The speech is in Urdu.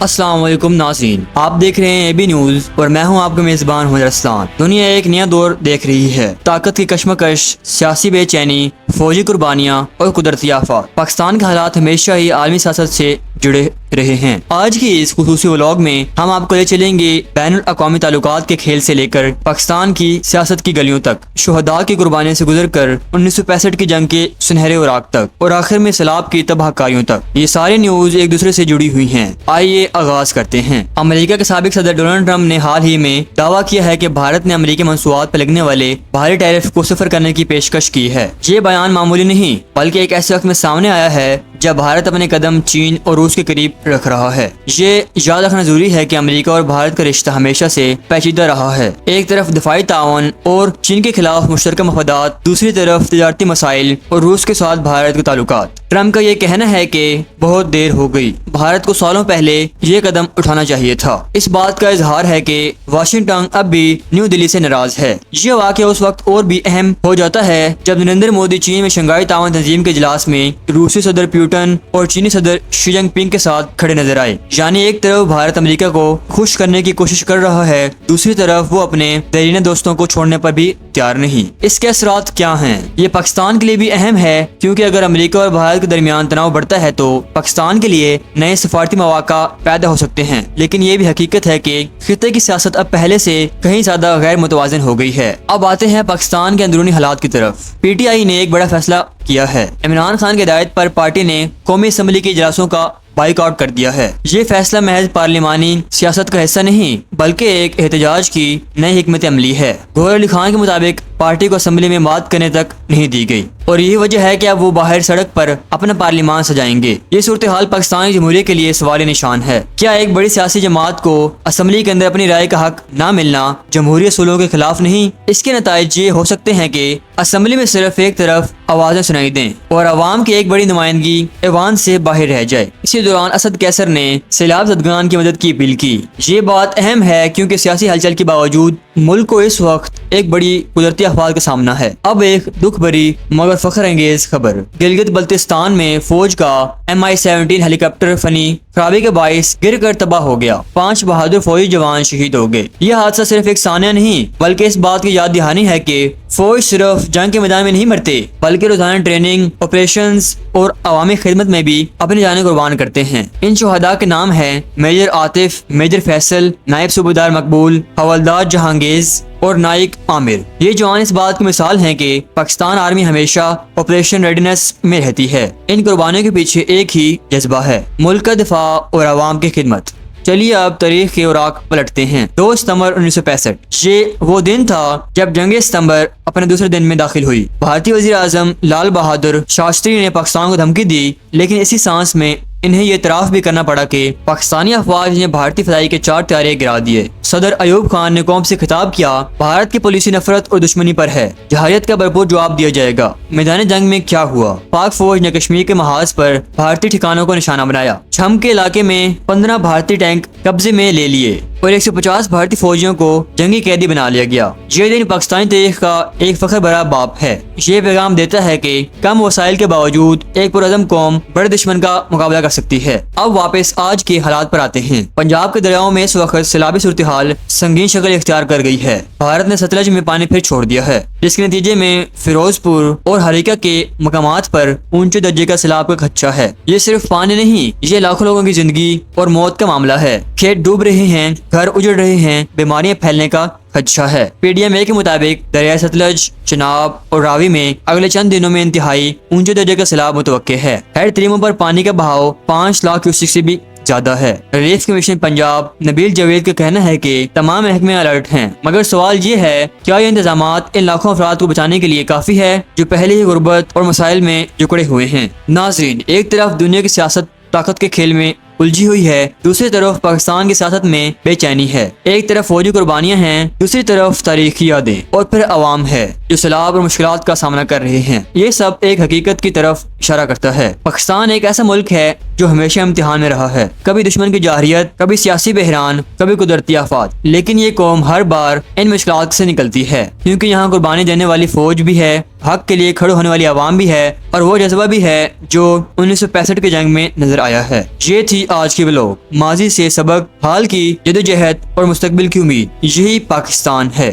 السلام علیکم ناظرین، آپ دیکھ رہے ہیں اے بی نیوز اور میں ہوں آپ کا میزبان حمید ارسلان۔ دنیا ایک نیا دور دیکھ رہی ہے، طاقت کی کشمکش، سیاسی بے چینی، فوجی قربانیاں اور قدرتی آفات۔ پاکستان کے حالات ہمیشہ ہی عالمی سیاست سے جڑے رہے ہیں۔ آج کی اس خصوصی ولاگ میں ہم آپ کو لے چلیں گے بین الاقوامی تعلقات کے کھیل سے لے کر پاکستان کی سیاست کی گلیوں تک، شہداء کی قربانیوں سے گزر کر 1965 کی جنگ کے سنہرے اوراق تک، اور آخر میں سیلاب کی تباہ کاریوں تک۔ یہ سارے نیوز ایک دوسرے سے جڑی ہوئی ہیں۔ آئیے آغاز کرتے ہیں۔ امریکہ کے سابق صدر ڈونلڈ ٹرمپ نے حال ہی میں دعویٰ کیا ہے کہ بھارت نے امریکی منصوبات پر لگنے والے بھاری ٹیرف کو صفر کرنے کی پیشکش کی ہے۔ یہ بیان معمولی نہیں بلکہ ایک ایسے وقت میں سامنے آیا ہے جب بھارت اپنے قدم چین اور روس کے قریب رکھ رہا ہے۔ یہ یاد رکھنا ضروری ہے کہ امریکہ اور بھارت کا رشتہ ہمیشہ سے پیچیدہ رہا ہے۔ ایک طرف دفاعی تعاون اور چین کے خلاف مشترکہ مفادات، دوسری طرف تجارتی مسائل اور روس کے ساتھ بھارت کے تعلقات۔ ٹرمپ کا یہ کہنا ہے کہ بہت دیر ہو گئی، بھارت کو سالوں پہلے یہ قدم اٹھانا چاہیے تھا۔ اس بات کا اظہار ہے کہ واشنگٹن اب بھی نیو دہلی سے ناراض ہے۔ یہ واقعہ اس وقت اور بھی اہم ہو جاتا ہے جب نریندر مودی چین میں شنگھائی تعاون تنظیم کے اجلاس میں روسی صدر پیوٹن اور چینی صدر شی جن پنگ کے ساتھ کھڑے نظر آئے۔ یعنی ایک طرف بھارت امریکہ کو خوش کرنے کی کوشش کر رہا ہے، دوسری طرف وہ اپنے دیرینہ دوستوں کو چھوڑنے پر بھی تیار نہیں۔ اس کے اثرات کیا ہیں؟ یہ پاکستان کے لیے بھی اہم ہے، کیونکہ اگر امریکہ اور بھارت کے درمیان تناؤ بڑھتا ہے تو پاکستان کے لیے نئے سفارتی مواقع پیدا ہو سکتے ہیں۔ لیکن یہ بھی حقیقت ہے کہ خطے کی سیاست اب پہلے سے کہیں زیادہ غیر متوازن ہو گئی ہے۔ اب آتے ہیں پاکستان کے اندرونی حالات کی طرف۔ پی ٹی آئی نے ایک بڑا فیصلہ کیا ہے۔ عمران خان کی ہدایت پر پارٹی نے قومی اسمبلی کے اجلاسوں کا بائیک آؤٹ کر دیا ہے۔ یہ فیصلہ محض پارلیمانی سیاست کا حصہ نہیں بلکہ ایک احتجاج کی نئی حکمت عملی ہے۔ گوہر علی خان کے مطابق پارٹی کو اسمبلی میں بات کرنے تک نہیں دی گئی، اور یہی وجہ ہے کہ اب وہ باہر سڑک پر اپنا پارلیمان سجائیں گے۔ یہ صورتحال پاکستان جمہوریہ کے لیے سوال نشان ہے۔ کیا ایک بڑی سیاسی جماعت کو اسمبلی کے اندر اپنی رائے کا حق نہ ملنا جمہوری اصولوں کے خلاف نہیں؟ اس کے نتائج یہ ہو سکتے ہیں کہ اسمبلی میں صرف ایک طرف آوازیں سنائی دیں اور عوام کی ایک بڑی نمائندگی ایوان سے باہر رہ جائے۔ اسی دوران اسد کیسر نے سیلاب زدگان کی مدد کی اپیل کی۔ یہ بات اہم ہے کیونکہ سیاسی ہلچل کے باوجود ملک کو اس وقت ایک بڑی قدرتی آفات کا سامنا ہے۔ اب ایک دکھ بھری مگر فخر انگیز خبر۔ گلگت بلتستان میں فوج کا MI-17 ہیلی کاپٹر فنی خرابی کے باعث گر کر تباہ ہو گیا۔ 5 بہادر فوجی جوان شہید ہو گئے۔ یہ حادثہ صرف ایک ثانیہ نہیں بلکہ اس بات کی یاد دہانی ہے کہ فوج صرف جنگ کے میدان میں نہیں مرتے بلکہ روزانہ ٹریننگ، آپریشنز اور عوامی خدمت میں بھی اپنی جانیں قربان کرتے ہیں۔ ان شہداء کے نام ہیں میجر عاطف، میجر فیصل، نائب صوبیدار مقبول، حوالدار جہانگیز اور نائک عامر۔ یہ جوان اس بات کی مثال ہیں کہ پاکستان آرمی ہمیشہ آپریشن ریڈینس میں رہتی ہے۔ ان قربانیوں کے پیچھے ایک ہی جذبہ ہے، ملک کا دفاع اور عوام کی خدمت۔ چلیے اب تاریخ کے اوراق پلٹتے ہیں۔ 2 ستمبر 1965 یہ وہ دن تھا جب جنگ ستمبر اپنے دوسرے دن میں داخل ہوئی۔ بھارتی وزیر اعظم لال بہادر شاستری نے پاکستان کو دھمکی دی، لیکن اسی سانس میں انہیں یہ اعتراف بھی کرنا پڑا کہ پاکستانی افواج نے بھارتی فضائی کے 4 طیارے گرا دیے۔ صدر ایوب خان نے قوم سے خطاب کیا، بھارت کی پالیسی نفرت اور دشمنی پر ہے، جہریت کا بھرپور جواب دیا جائے گا۔ میدان جنگ میں کیا ہوا؟ پاک فوج نے کشمیر کے محاذ پر بھارتی ٹھکانوں کو نشانہ بنایا۔ چھم کے علاقے میں 15 بھارتی ٹینک قبضے میں لے لیے اور 150 بھارتی فوجیوں کو جنگی قیدی بنا لیا گیا۔ یہ دن پاکستانی تاریخ کا ایک فخر بھرا باب ہے۔ یہ پیغام دیتا ہے کہ کم وسائل کے باوجود ایک پرعزم قوم بڑے دشمن کا مقابلہ کر سکتی ہے۔ اب واپس آج کے حالات پر آتے ہیں۔ پنجاب کے دریاؤں میں اس وقت سیلابی صورتحال سنگین شکل اختیار کر گئی ہے۔ بھارت نے ستلج میں پانی پھر چھوڑ دیا ہے، جس کے نتیجے میں فیروز پور اور ہریکا کے مقامات پر اونچے درجے کا سیلاب کا خدشہ ہے۔ یہ صرف پانی نہیں، یہ لاکھوں لوگوں کی زندگی اور موت کا معاملہ ہے۔ کھیت ڈوب رہے ہیں، گھر اجڑ رہے ہیں، بیماریاں پھیلنے کا خدشہ ہے۔ PDMA کے مطابق دریائے ستلج، چناب اور راوی میں اگلے چند دنوں میں انتہائی اونچے درجے کا سیلاب متوقع ہے۔ ہر تریموں پر پانی کا بہاؤ 5 لاکھ کیوسک سے بھی زیادہ ہے۔ ریلیف کمیشن پنجاب نبیل جاوید کا کہنا ہے کہ تمام محکمے الرٹ ہیں، مگر سوال یہ ہے کیا یہ انتظامات ان لاکھوں افراد کو بچانے کے لیے کافی ہے جو پہلے ہی غربت اور مسائل میں جکڑے ہوئے ہیں؟ ناظرین، ایک طرف دنیا کی سیاست طاقت کے کھیل میں الجھی ہوئی ہے، دوسری طرف پاکستان کی سیاست میں بے چینی ہے۔ ایک طرف فوجی قربانیاں ہیں، دوسری طرف تاریخی یادیں، اور پھر عوام ہے جو سیلاب اور مشکلات کا سامنا کر رہے ہیں۔ یہ سب ایک حقیقت کی طرف اشارہ کرتا ہے۔ پاکستان ایک ایسا ملک ہے جو ہمیشہ امتحان میں رہا ہے، کبھی دشمن کی جارحیت، کبھی سیاسی بحران، کبھی قدرتی آفات، لیکن یہ قوم ہر بار ان مشکلات سے نکلتی ہے، کیونکہ یہاں قربانی دینے والی فوج بھی ہے، حق کے لیے کھڑے ہونے والی عوام بھی ہے، اور وہ جذبہ بھی ہے جو 1965 کی جنگ میں نظر آیا ہے۔ یہ تھی آج کی ولاگ، ماضی سے سبق، حال کی جدوجہد اور مستقبل کی امید، یہی پاکستان ہے۔